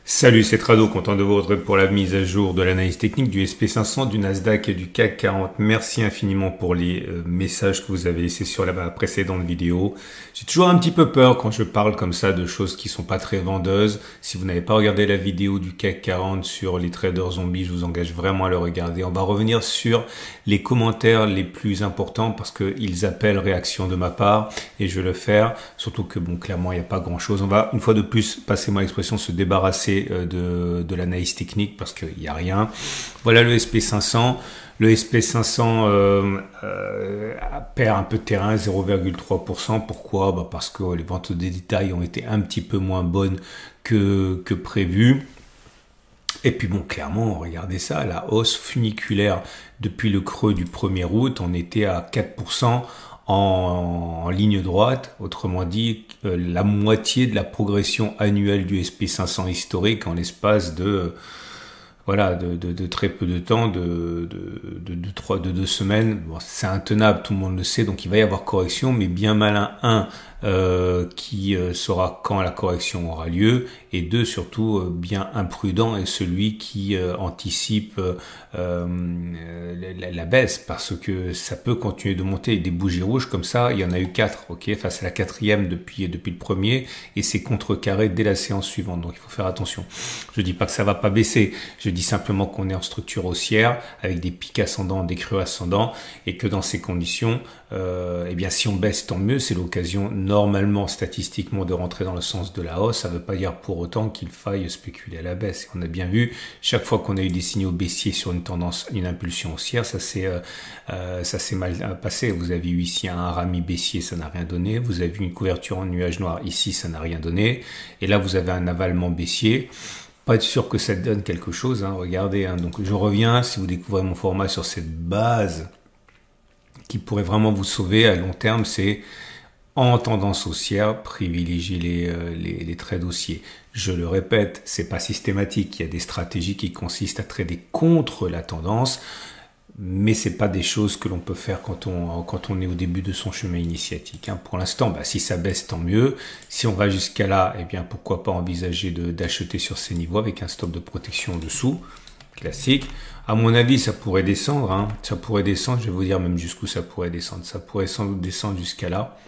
Salut, c'est Trado, content de vous retrouver pour la mise à jour de l'analyse technique du SP500, du Nasdaq et du CAC 40. Merci infiniment pour les messages que vous avez laissés sur la précédente vidéo. J'ai toujours un petit peu peur quand je parle comme ça de choses qui sont pas très vendeuses. Si vous n'avez pas regardé la vidéo du CAC 40 sur les traders zombies, je vous engage vraiment à le regarder. On va revenir sur les commentaires les plus importants parce qu'ils appellent réaction de ma part et je vais le faire. Surtout que bon, clairement, il n'y a pas grand chose. On va une fois de plus, passez-moi l'expression, se débarrasser de l'analyse technique parce qu'il n'y a rien. Voilà le SP500. Le SP500 perd un peu de terrain, 0,3%. Pourquoi? Parce que les ventes de détail ont été un petit peu moins bonnes que prévu. Et puis bon, clairement, regardez ça, la hausse funiculaire depuis le creux du 1er août, on était à 4% en ligne droite, autrement dit, la moitié de la progression annuelle du SP500 historique en l'espace de très peu de temps, de 2 semaines. Bon, c'est intenable, tout le monde le sait, donc il va y avoir correction, mais bien malin, qui saura quand la correction aura lieu, et deux, surtout, bien imprudent est celui qui anticipe la baisse, parce que ça peut continuer de monter. Et des bougies rouges comme ça, il y en a eu 4, face à la 4e depuis le premier, et c'est contrecarré dès la séance suivante, donc il faut faire attention. Je dis pas que ça va pas baisser, je dis simplement qu'on est en structure haussière, avec des pics ascendants, des creux ascendants, et que dans ces conditions, eh bien si on baisse, tant mieux, c'est l'occasion normalement, statistiquement, de rentrer dans le sens de la hausse. Ça ne veut pas dire pour autant qu'il faille spéculer à la baisse. Et on a bien vu, chaque fois qu'on a eu des signaux baissiers sur une tendance, une impulsion haussière, ça s'est mal passé. Vous avez eu ici un rami baissier, ça n'a rien donné. Vous avez eu une couverture en nuage noir, ici, ça n'a rien donné. Et là, vous avez un avalement baissier. Pas être sûr que ça donne quelque chose, hein. Regardez, hein. Donc je reviens, si vous découvrez mon format sur cette base qui pourrait vraiment vous sauver à long terme, c'est en tendance haussière, privilégier les trades haussiers. Je le répète, c'est pas systématique. Il y a des stratégies qui consistent à trader contre la tendance, mais c'est pas des choses que l'on peut faire quand on est au début de son chemin initiatique, hein. Pour l'instant, si ça baisse, tant mieux. Si on va jusqu'à là, eh bien pourquoi pas envisager d'acheter sur ces niveaux avec un stop de protection en dessous, classique. À mon avis, ça pourrait descendre, hein. Ça pourrait descendre. Je vais vous dire même jusqu'où ça pourrait descendre. Ça pourrait sans doute descendre jusqu'à là.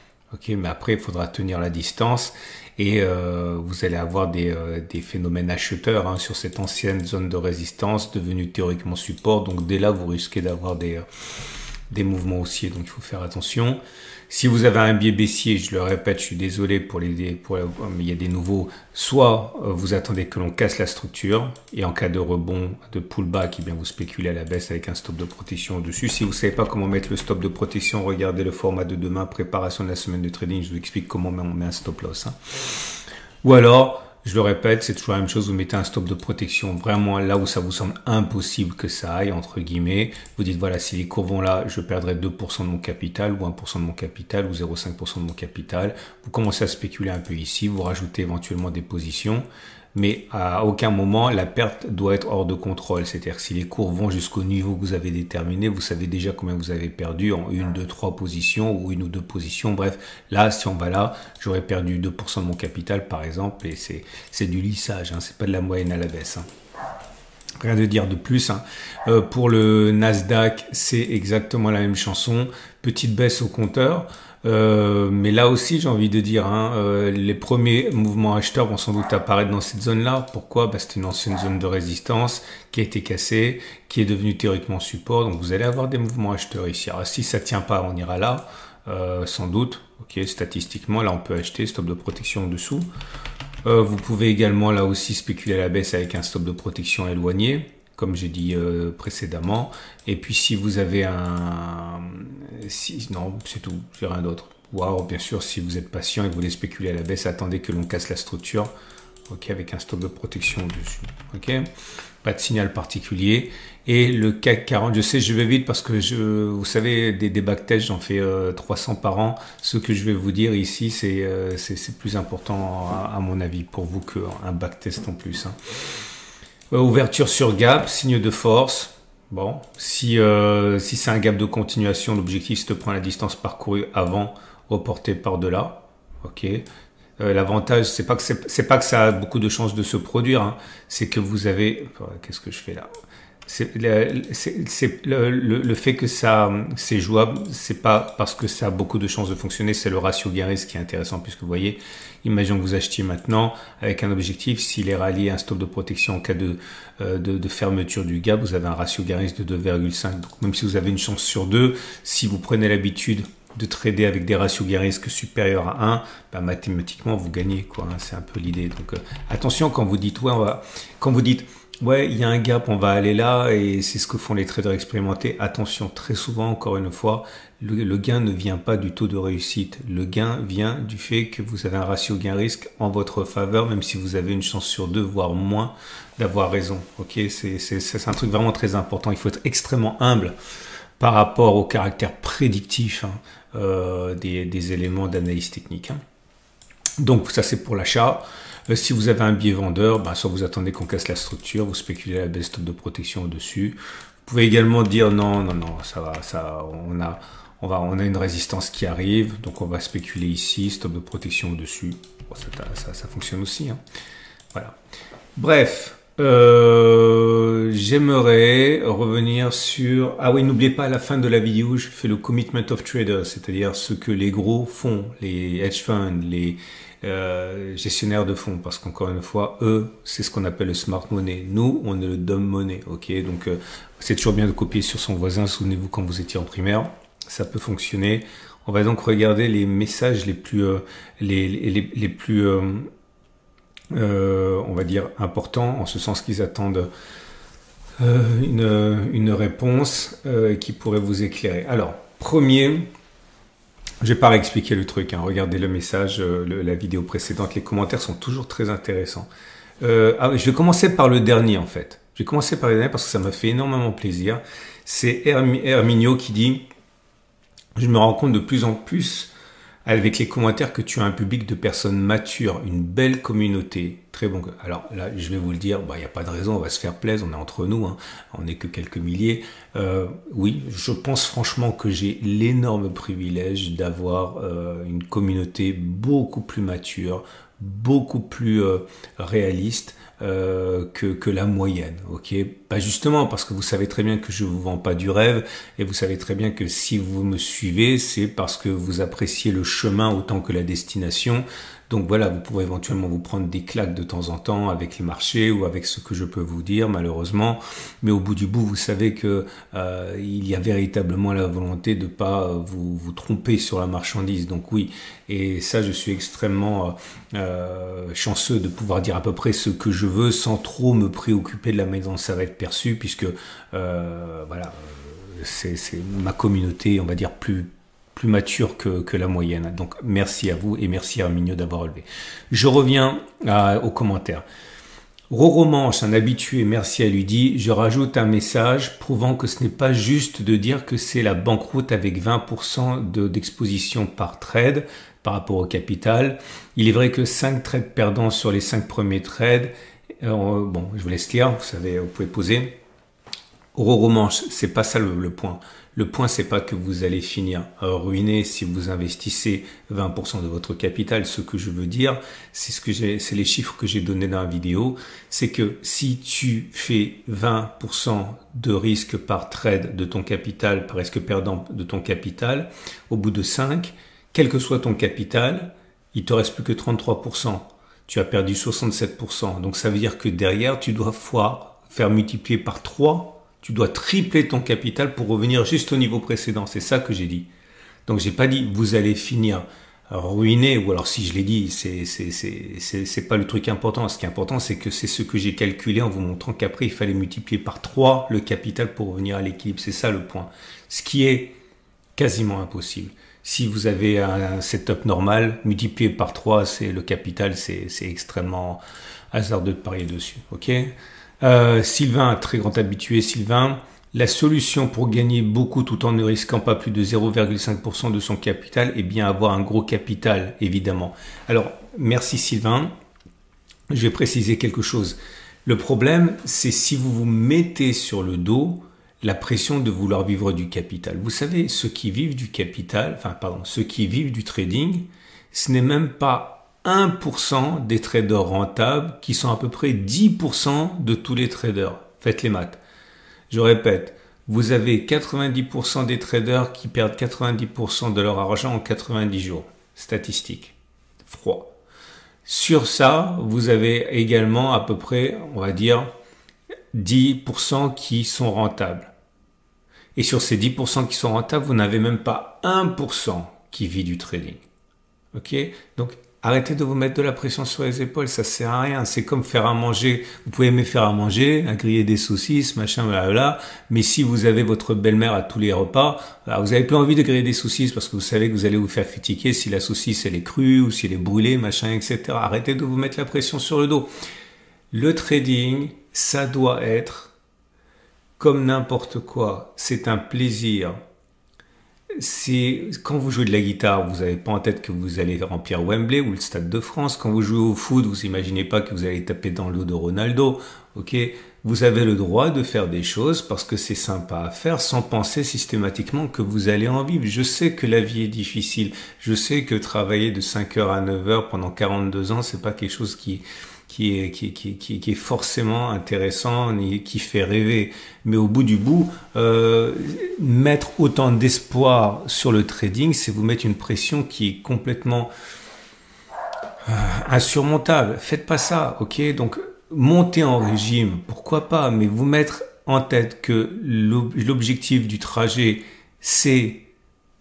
Mais après, il faudra tenir la distance et vous allez avoir des phénomènes acheteurs, hein, sur cette ancienne zone de résistance devenue théoriquement support. Donc dès là, vous risquez d'avoir des mouvements haussiers. Donc il faut faire attention. Si vous avez un biais baissier, je le répète, je suis désolé mais il y a des nouveaux. Soit vous attendez que l'on casse la structure et en cas de rebond, de pullback, eh bien vous spéculez à la baisse avec un stop de protection au-dessus. Si vous ne savez pas comment mettre le stop de protection, regardez le format de demain, préparation de la semaine de trading. Je vous explique comment on met un stop loss, hein. Ou alors, je le répète, c'est toujours la même chose, vous mettez un stop de protection vraiment là où ça vous semble impossible que ça aille, entre guillemets. Vous dites, voilà, si les cours vont là, je perdrai 2% de mon capital, ou 1% de mon capital, ou 0,5% de mon capital. Vous commencez à spéculer un peu ici, vous rajoutez éventuellement des positions, mais à aucun moment, la perte doit être hors de contrôle. C'est-à-dire que si les cours vont jusqu'au niveau que vous avez déterminé, vous savez déjà combien vous avez perdu en 1, 2, 3 positions, ou 1 ou 2 positions. Bref, là, si on va là, j'aurais perdu 2% de mon capital, par exemple, et c'est du lissage, hein. C'est pas de la moyenne à la baisse, hein. Rien de dire de plus, hein. Pour le Nasdaq, c'est exactement la même chanson. Petite baisse au compteur. Mais là aussi, j'ai envie de dire, hein, les premiers mouvements acheteurs vont sans doute apparaître dans cette zone-là. Pourquoi? C'est une ancienne zone de résistance qui a été cassée, qui est devenue théoriquement support. Donc vous allez avoir des mouvements acheteurs ici. Alors si ça tient pas, on ira là, sans doute. Statistiquement, là on peut acheter, stop de protection en dessous. Vous pouvez également là aussi spéculer à la baisse avec un stop de protection éloigné, comme j'ai dit précédemment. Et puis si vous avez non, c'est tout, j'ai rien d'autre. Ou alors bien sûr, si vous êtes patient et que vous voulez spéculer à la baisse, attendez que l'on casse la structure, avec un stop de protection dessus. Pas de signal particulier. Et le CAC 40, je sais, je vais vite parce que vous savez, des backtests, j'en fais 300 par an. Ce que je vais vous dire ici, c'est plus important à mon avis pour vous qu'un backtest en plus, hein. Ouverture sur gap, signe de force. Bon, si c'est un gap de continuation, l'objectif c'est de prendre la distance parcourue avant, reporter par-delà. L'avantage, c'est pas que ça a beaucoup de chances de se produire, hein, c'est que vous avez, qu'est-ce que je fais là? C'est le fait que ça c'est jouable, c'est pas parce que ça a beaucoup de chances de fonctionner, c'est le ratio gain-risque qui est intéressant, puisque vous voyez, imaginons que vous achetiez maintenant avec un objectif, s'il est rallié à un stop de protection en cas de fermeture du gap, vous avez un ratio gain-risque de 2,5. Donc même si vous avez une chance sur 2, si vous prenez l'habitude de trader avec des ratios gain-risque supérieurs à 1, bah, mathématiquement vous gagnez, quoi, hein, c'est un peu l'idée. Donc attention quand vous dites ouais, il y a un gap, on va aller là, et c'est ce que font les traders expérimentés. Attention, très souvent, encore une fois, le gain ne vient pas du taux de réussite. Le gain vient du fait que vous avez un ratio gain-risque en votre faveur, même si vous avez une chance sur 2, voire moins, d'avoir raison. Ok, c'est un truc vraiment très important. Il faut être extrêmement humble par rapport au caractère prédictif, hein, des éléments d'analyse technique, hein. Donc ça c'est pour l'achat. Si vous avez un biais vendeur, ben, soit vous attendez qu'on casse la structure, vous spéculez à la baisse stop de protection au-dessus. Vous pouvez également dire non, ça va, on a une résistance qui arrive, donc on va spéculer ici, stop de protection au-dessus. Bon, ça fonctionne aussi, hein. Voilà. Bref, j'aimerais revenir sur... Ah oui, n'oubliez pas, à la fin de la vidéo, je fais le commitment of traders, c'est-à-dire ce que les gros font, les hedge funds, les gestionnaires de fonds, parce qu'encore une fois, eux, c'est ce qu'on appelle le smart money. Nous, on est le dumb money, ok? Donc, c'est toujours bien de copier sur son voisin. Souvenez-vous quand vous étiez en primaire, ça peut fonctionner. On va donc regarder les messages les plus, les plus, on va dire importants, en ce sens qu'ils attendent une réponse qui pourrait vous éclairer. Alors, premier. Je vais pas réexpliquer le truc, hein. Regardez le message, la vidéo précédente, les commentaires sont toujours très intéressants. Je vais commencer par le dernier en fait. Je vais commencer par le dernier parce que ça m'a fait énormément plaisir. C'est Herminio qui dit « Je me rends compte de plus en plus avec les commentaires que tu as un public de personnes matures, une belle communauté. » Très bon. Alors là, je vais vous le dire, il n'y a pas de raison, on va se faire plaisir, on est entre nous, hein. On n'est que quelques milliers. Oui, je pense franchement que j'ai l'énorme privilège d'avoir une communauté beaucoup plus mature, beaucoup plus réaliste que la moyenne, ok? Pas justement parce que vous savez très bien que je vous vends pas du rêve, et vous savez très bien que si vous me suivez, c'est parce que vous appréciez le chemin autant que la destination. Donc voilà, vous pourrez éventuellement vous prendre des claques de temps en temps avec les marchés ou avec ce que je peux vous dire, malheureusement. Mais au bout du bout, vous savez que il y a véritablement la volonté de pas vous tromper sur la marchandise. Donc oui, et ça, je suis extrêmement chanceux de pouvoir dire à peu près ce que je veux sans trop me préoccuper de la manière dont ça va être perçu, puisque voilà, c'est ma communauté, on va dire, plus mature que la moyenne. Donc merci à vous et merci à Herminio d'avoir relevé. Je reviens aux commentaires. Roromanche, un habitué, merci à lui, dit « Je rajoute un message prouvant que ce n'est pas juste de dire que c'est la banqueroute avec 20% d'exposition par trade par rapport au capital. Il est vrai que 5 trades perdants sur les 5 premiers trades. Bon, je vous laisse lire, vous savez, vous pouvez poser. Roromanche, c'est pas ça le point. Le point, c'est pas que vous allez finir ruiné si vous investissez 20% de votre capital. Ce que je veux dire, c'est les chiffres que j'ai donnés dans la vidéo. C'est que si tu fais 20% de risque par trade de ton capital, par risque perdant de ton capital, au bout de 5, quel que soit ton capital, il te reste plus que 33%. Tu as perdu 67%. Donc ça veut dire que derrière, tu dois faire multiplier par 3. Tu dois tripler ton capital pour revenir juste au niveau précédent. C'est ça que j'ai dit. Donc, j'ai pas dit vous allez finir ruiné, ou alors si je l'ai dit, c'est pas le truc important. Ce qui est important, c'est que c'est ce que j'ai calculé en vous montrant qu'après, il fallait multiplier par 3 le capital pour revenir à l'équilibre. C'est ça le point. Ce qui est quasiment impossible. Si vous avez un setup normal, multiplié par 3, c'est le capital, c'est extrêmement hasardeux de parier dessus. Ok? Sylvain, très grand habitué, Sylvain, la solution pour gagner beaucoup tout en ne risquant pas plus de 0,5% de son capital est bien avoir un gros capital, évidemment. Alors, merci Sylvain. Je vais préciser quelque chose. Le problème, c'est si vous vous mettez sur le dos la pression de vouloir vivre du capital. Vous savez, ceux qui vivent du capital, ceux qui vivent du trading, ce n'est même pas 1% des traders rentables qui sont à peu près 10% de tous les traders. Faites les maths. Je répète, vous avez 90% des traders qui perdent 90% de leur argent en 90 jours. Statistique. Froid. Sur ça, vous avez également à peu près, on va dire, 10% qui sont rentables. Et sur ces 10% qui sont rentables, vous n'avez même pas 1% qui vit du trading. Ok? Donc, arrêtez de vous mettre de la pression sur les épaules, ça sert à rien. C'est comme faire à manger. Vous pouvez aimer faire à manger, à griller des saucisses, machin, blablabla. Mais si vous avez votre belle-mère à tous les repas, vous avez plus envie de griller des saucisses parce que vous savez que vous allez vous faire critiquer si la saucisse elle est crue ou si elle est brûlée, machin, etc. Arrêtez de vous mettre la pression sur le dos. Le trading, ça doit être comme n'importe quoi. C'est un plaisir. C'est quand vous jouez de la guitare, vous n'avez pas en tête que vous allez remplir Wembley ou le Stade de France. Quand vous jouez au foot, vous imaginez pas que vous allez taper dans le dos de Ronaldo. Ok, vous avez le droit de faire des choses parce que c'est sympa à faire, sans penser systématiquement que vous allez en vivre. Je sais que la vie est difficile. Je sais que travailler de 5h à 9h pendant 42 ans, c'est pas quelque chose qui est forcément intéressant ni qui fait rêver. Mais au bout du bout, mettre autant d'espoir sur le trading, c'est vous mettre une pression qui est complètement insurmontable. Faites pas ça, ok? Donc, montez en régime, pourquoi pas, mais vous mettre en tête que l'objectif du trajet, c'est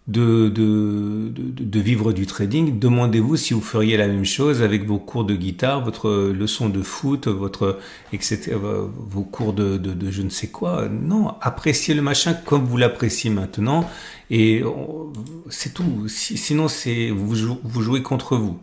de vivre du trading. Demandez-vous si vous feriez la même chose avec vos cours de guitare, votre leçon de foot, etc., vos cours de je ne sais quoi. Non, appréciez le machin comme vous l'appréciez maintenant et c'est tout. Sinon, vous jouez contre vous.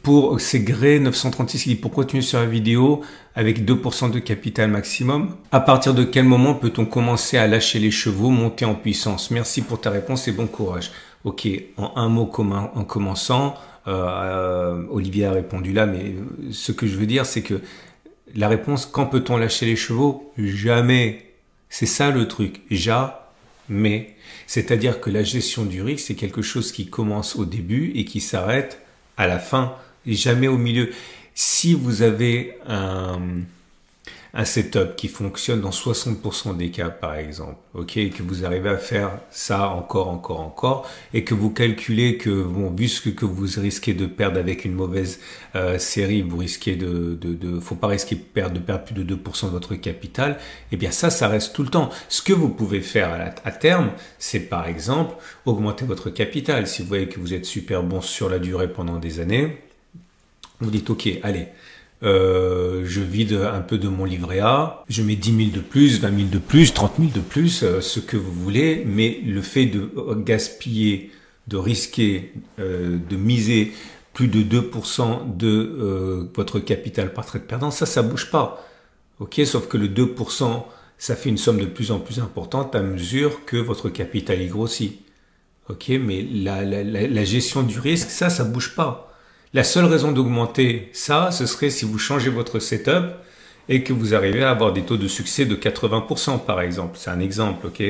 Pour c'est Grey 936 qui dit pour continuer sur la vidéo avec 2% de capital maximum, à partir de quel moment peut-on commencer à lâcher les chevaux, monter en puissance? Merci pour ta réponse et bon courage. Ok, en un mot en commençant, Olivier a répondu là, mais ce que je veux dire c'est que la réponse, quand peut-on lâcher les chevaux? Jamais. C'est ça le truc, jamais. C'est-à-dire que la gestion du risque, c'est quelque chose qui commence au début et qui s'arrête à la fin, et jamais au milieu. Si vous avez un setup qui fonctionne dans 60% des cas, par exemple, ok, et que vous arrivez à faire ça encore, et que vous calculez que, bon, vu ce que vous risquez de perdre avec une mauvaise série, vous risquez faut pas risquer de perdre plus de 2% de votre capital, eh bien ça reste tout le temps. Ce que vous pouvez faire à terme, c'est par exemple augmenter votre capital. Si vous voyez que vous êtes super bon sur la durée pendant des années, vous dites ok, allez, je vide un peu de mon livret A, je mets 10 000 de plus, 20 000 de plus, 30 000 de plus, ce que vous voulez, mais le fait de gaspiller, de risquer, de miser plus de 2% de votre capital par trade perdant, ça bouge pas. Ok, sauf que le 2%, ça fait une somme de plus en plus importante à mesure que votre capital y grossit. Ok, mais la gestion du risque, ça bouge pas. La seule raison d'augmenter ça, ce serait si vous changez votre setup et que vous arrivez à avoir des taux de succès de 80% par exemple. C'est un exemple, ok?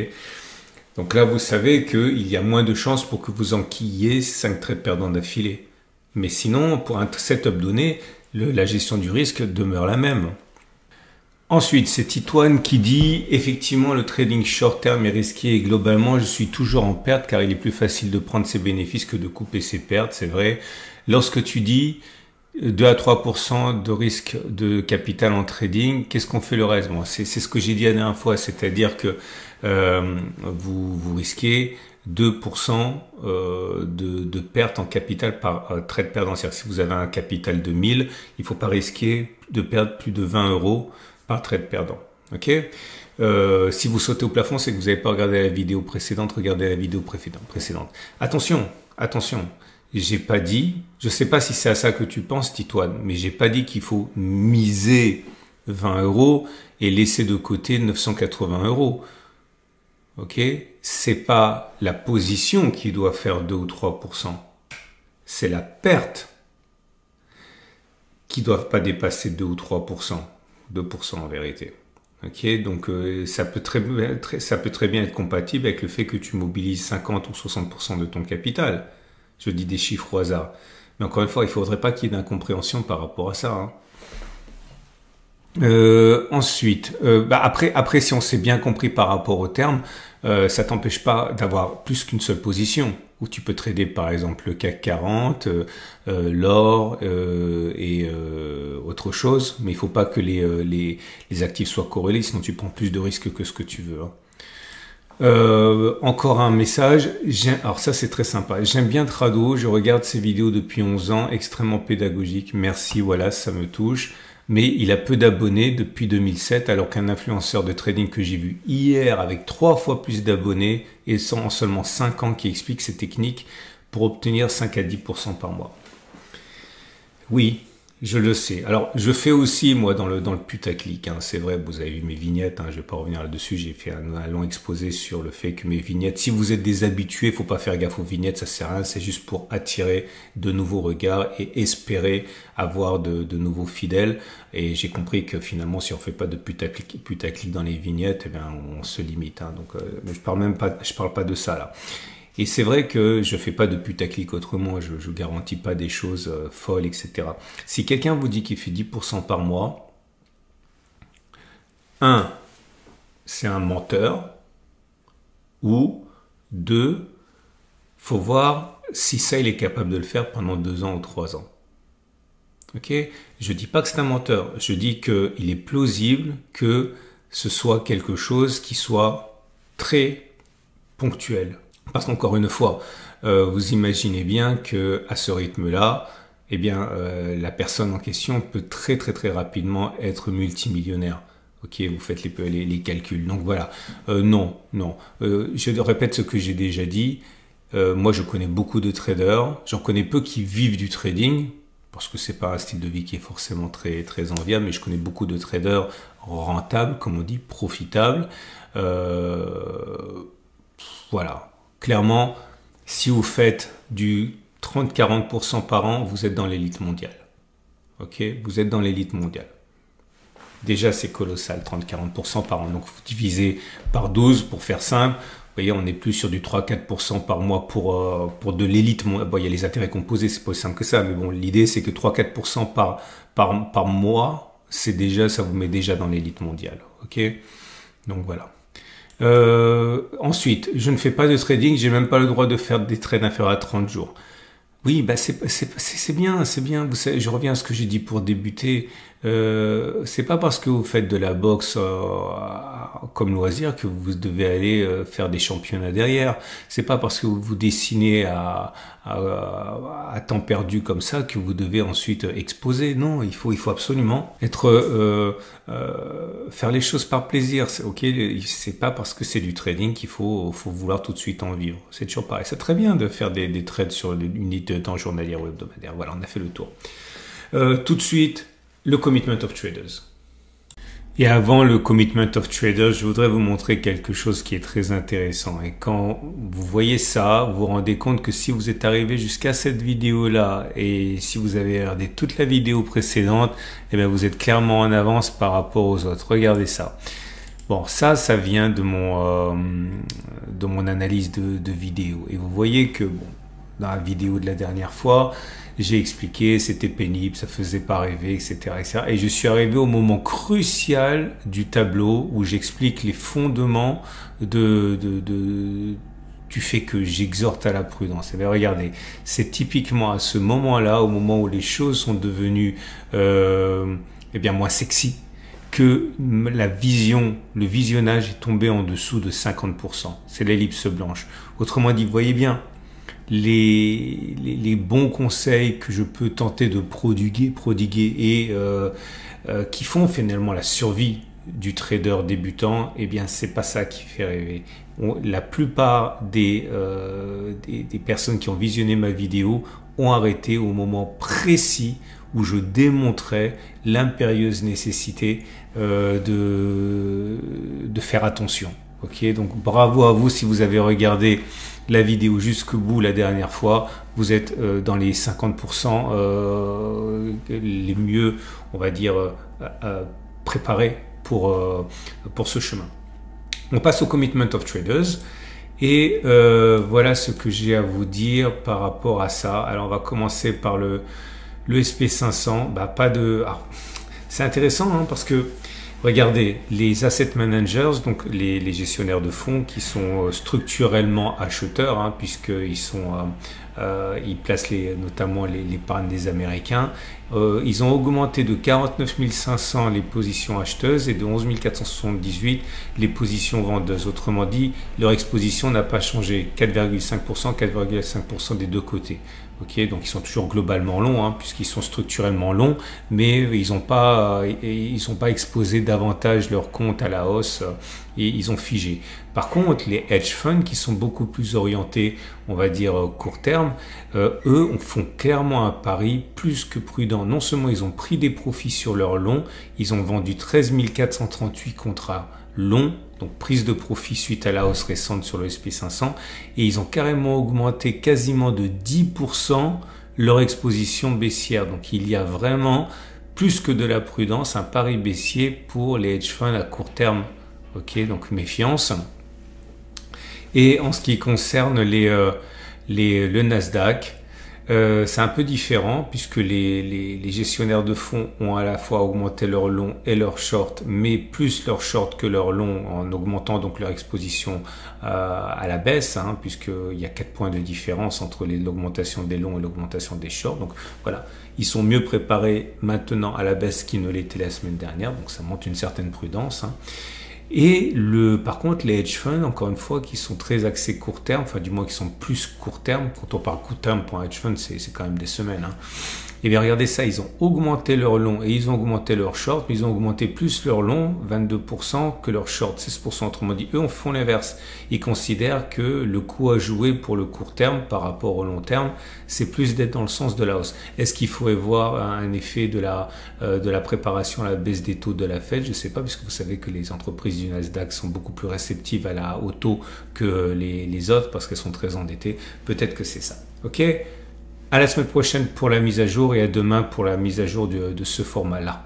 Donc là, vous savez qu'il y a moins de chances pour que vous enquilliez 5 trades perdants d'affilée. Mais sinon, pour un setup donné, la gestion du risque demeure la même. Ensuite, c'est Titoine qui dit « Effectivement, le trading short terme est risqué et globalement, je suis toujours en perte car il est plus facile de prendre ses bénéfices que de couper ses pertes. » C'est vrai. Lorsque tu dis 2 à 3% de risque de capital en trading, qu'est-ce qu'on fait le reste? Bon, c'est ce que j'ai dit la dernière fois, c'est-à-dire que vous risquez 2% de perte en capital par trade perdant. C'est-à-dire que si vous avez un capital de 1000, il ne faut pas risquer de perdre plus de 20 euros par trade perdant. Ok? Si vous sautez au plafond, c'est que vous n'avez pas regardé la vidéo précédente. Regardez la vidéo précédente. Attention. J'ai pas dit, je sais pas si c'est à ça que tu penses, Titoine, mais j'ai pas dit qu'il faut miser 20 euros et laisser de côté 980 euros. Ok? C'est pas la position qui doit faire 2 ou 3%. C'est la perte qui doit pas dépasser 2 ou 3%. 2% en vérité. Ok? Donc, ça peut très bien être compatible avec le fait que tu mobilises 50 ou 60% de ton capital. Je dis des chiffres au hasard. Mais encore une fois, il ne faudrait pas qu'il y ait d'incompréhension par rapport à ça. Hein. Ensuite, après, si on s'est bien compris par rapport au terme, ça t'empêche pas d'avoir plus qu'une seule position, où tu peux trader par exemple le CAC 40, l'or et autre chose, mais il faut pas que les actifs soient corrélés, sinon tu prends plus de risques que ce que tu veux. Hein. Encore un message, alors ça c'est très sympa, j'aime bien Trado, je regarde ses vidéos depuis 11 ans, extrêmement pédagogique, merci, voilà, ça me touche. Mais il a peu d'abonnés depuis 2007, alors qu'un influenceur de trading que j'ai vu hier avec 3 fois plus d'abonnés et en seulement 5 ans qui explique ses techniques pour obtenir 5 à 10% par mois. Oui, je le sais. Alors, je fais aussi, moi, dans le putaclic. Hein, c'est vrai, vous avez vu mes vignettes, hein, je ne vais pas revenir là-dessus. J'ai fait un long exposé sur le fait que mes vignettes, si vous êtes des habitués, il ne faut pas faire gaffe aux vignettes, ça ne sert à rien. C'est juste pour attirer de nouveaux regards et espérer avoir de nouveaux fidèles. Et j'ai compris que finalement, si on ne fait pas de putaclic dans les vignettes, eh bien, on se limite. Hein, donc, mais je parle pas de ça là. Et c'est vrai que je fais pas de putaclic autrement, je garantis pas des choses folles, etc. Si quelqu'un vous dit qu'il fait 10% par mois, c'est un menteur, ou 2, faut voir si ça, il est capable de le faire pendant 2 ans ou 3 ans. Ok ? Je dis pas que c'est un menteur, je dis qu'il est plausible que ce soit quelque chose qui soit très ponctuel. Parce qu'encore une fois, vous imaginez bien que à ce rythme-là, eh bien, la personne en question peut très rapidement être multimillionnaire. Ok, vous faites les calculs. Donc voilà, non. Je répète ce que j'ai déjà dit. Moi, je connais beaucoup de traders. J'en connais peu qui vivent du trading, parce que c'est pas un style de vie qui est forcément très enviable. Mais je connais beaucoup de traders rentables, comme on dit, profitables. Voilà. Clairement, si vous faites du 30-40% par an, vous êtes dans l'élite mondiale. Ok, vous êtes dans l'élite mondiale. Déjà, c'est colossal, 30-40% par an. Donc, vous divisez par 12 pour faire simple. Vous voyez, on est plus sur du 3-4% par mois pour de l'élite mondiale. Bon, il y a les intérêts composés, c'est pas aussi simple que ça. Mais bon, l'idée, c'est que 3-4% par mois, c'est déjà, ça vous met déjà dans l'élite mondiale. Ok, donc voilà. Ensuite, je ne fais pas de trading, j'ai même pas le droit de faire des trades inférieurs à 30 jours. Oui, bah c'est bien. Vous savez, je reviens à ce que j'ai dit pour débuter. C'est pas parce que vous faites de la boxe comme loisir que vous devez aller faire des championnats derrière. C'est pas parce que vous dessinez à temps perdu comme ça que vous devez ensuite exposer. Non, il faut absolument faire les choses par plaisir. C'est pas parce que c'est du trading qu'il faut vouloir tout de suite en vivre. C'est toujours pareil. C'est très bien de faire des trades sur une unité de temps journalière ou hebdomadaire. Voilà, on a fait le tour. Tout de suite, le Commitment of Traders. Et avant le Commitment of Traders, je voudrais vous montrer quelque chose qui est très intéressant. Et quand vous voyez ça, vous vous rendez compte que si vous êtes arrivé jusqu'à cette vidéo-là et si vous avez regardé toute la vidéo précédente, eh bien vous êtes clairement en avance par rapport aux autres. Regardez ça. Bon, ça vient de mon analyse de vidéo. Et vous voyez que bon, dans la vidéo de la dernière fois, j'ai expliqué, c'était pénible, ça faisait pas rêver, etc., etc. Et je suis arrivé au moment crucial du tableau où j'explique les fondements du fait que j'exhorte à la prudence. Et bien, regardez, c'est typiquement à ce moment-là, au moment où les choses sont devenues moins sexy, que le visionnage est tombé en dessous de 50%. C'est l'ellipse blanche. Autrement dit, vous voyez bien, les bons conseils que je peux tenter de prodiguer et qui font finalement la survie du trader débutant, eh bien c'est pas ça qui fait rêver. La plupart des personnes qui ont visionné ma vidéo ont arrêté au moment précis où je démontrais l'impérieuse nécessité de faire attention. Ok, donc bravo à vous si vous avez regardé la vidéo jusqu'au bout la dernière fois. Vous êtes dans les 50% les mieux, on va dire, préparés pour ce chemin. On passe au Commitment of Traders. Et voilà ce que j'ai à vous dire par rapport à ça. Alors on va commencer par le SP500. C'est intéressant hein, parce que regardez, les asset managers, donc les gestionnaires de fonds qui sont structurellement acheteurs, hein, puisqu'ils ils placent notamment l'épargne des Américains, ils ont augmenté de 49 500 les positions acheteuses et de 11 478 les positions vendeuses. Autrement dit, leur exposition n'a pas changé, 4,5%, 4,5% des deux côtés. Ok, donc ils sont toujours globalement longs, hein, puisqu'ils sont structurellement longs, mais ils n'ont pas exposé davantage leur compte à la hausse et ils ont figé. Par contre, les hedge funds qui sont beaucoup plus orientés, on va dire court terme, eux font clairement un pari plus que prudent. Non seulement ils ont pris des profits sur leur long, ils ont vendu 13 438 contrats longs, donc prise de profit suite à la hausse récente sur le SP500, et ils ont carrément augmenté quasiment de 10% leur exposition baissière. Donc il y a vraiment plus que de la prudence, un pari baissier pour les hedge funds à court terme. Ok, donc méfiance. Et en ce qui concerne le Nasdaq, c'est un peu différent puisque les gestionnaires de fonds ont à la fois augmenté leur long et leur short, mais plus leur short que leur long en augmentant donc leur exposition à la baisse, hein, puisqu'il y a 4 points de différence entre l'augmentation des longs et l'augmentation des shorts. Donc voilà, ils sont mieux préparés maintenant à la baisse qu'ils ne l'étaient la semaine dernière, donc ça montre une certaine prudence. Hein. Et par contre, les hedge funds, encore une fois, qui sont très axés court terme, enfin du moins qui sont plus court terme, quand on parle court terme pour un hedge fund, c'est quand même des semaines. Hein. Et bien regardez ça, ils ont augmenté leur long et ils ont augmenté leur short, mais ils ont augmenté plus leur long, 22%, que leur short, 16%. Autrement dit, eux font l'inverse. Ils considèrent que le coup à jouer pour le court terme par rapport au long terme, c'est plus d'être dans le sens de la hausse. Est-ce qu'il faudrait voir un effet de la préparation à la baisse des taux de la Fed? Je ne sais pas, puisque vous savez que les entreprises du Nasdaq sont beaucoup plus réceptives aux taux que les autres parce qu'elles sont très endettées. Peut-être que c'est ça. Ok ? À la semaine prochaine pour la mise à jour et à demain pour la mise à jour de ce format-là.